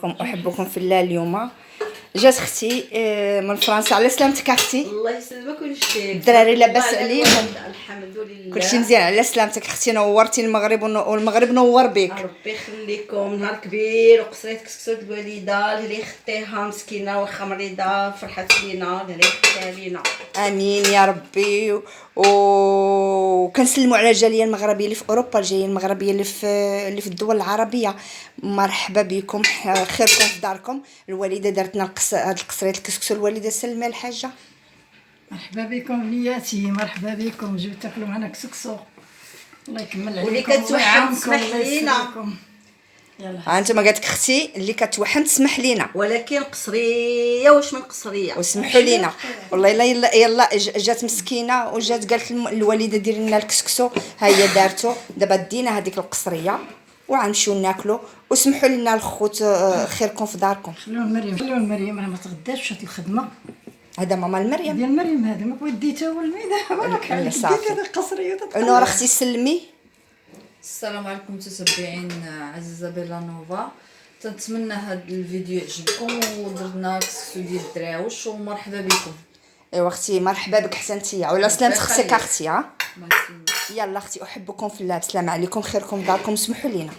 احبكم في الله. اليوم جات اختي من فرنسا. على سلامتك اختي. الله يسلمك ويشفيك. الدراري لاباس عليهم؟ الحمد لله كلشي مزيان. على سلامتك اختي، نورتي المغرب والمغرب نور بك. ربي يخليكم. نهار كبير وقصريت كسكسوت الوالده اللي خديها مسكينه واخا مريضه، فرحات لينا اللي خديها لينا. امين يا ربي. وكنسلموا على الجاليه المغربيه اللي في اوروبا، الجاليه المغربيه اللي في الدول العربيه. مرحبا بكم، خيركم في داركم. الوالده دارت لنا هاد القصريت الكسكسو. الوالده سلمي على الحاجه. مرحبا بكم بنياتي، مرحبا بكم. جيو تاكلوا معنا كسكسو. الله يكمل عليكم واللي كتوحم تسمح لينا. ها انت ما قالت لك اختي اللي كتوحم تسمح لينا، ولكن قصريه واش من قصريه وسمحوا لينا والله. يلا جات مسكينه وجات قالت الوالده ديري لنا الكسكسو. ها هي دارتو. دابا دينا هذيك القصريه وغنمشيو ناكلو. وسمحوا لنا الخوت، خيركم في داركم. خليو مريم راه ما تغداش، مشات الخدمه. هذا ماما المريم ديال مريم هذا ما وديتها والميده. لا صافي. هذه القصريه نور اختي سلمي. السلام عليكم متتبعين عزيزه بيلا نوفا. تنتمنى هذا الفيديو يعجبكم ودرنا كسكسو ديال الدراوش ومرحبا بكم. ايوا اختي مرحبا بك حسنتي. ولا سلامت اختك اختي. ها ما تسلمش. يلا اختي احبكم في الله. السلام عليكم، خيركم في داركم، سمحوا لينا.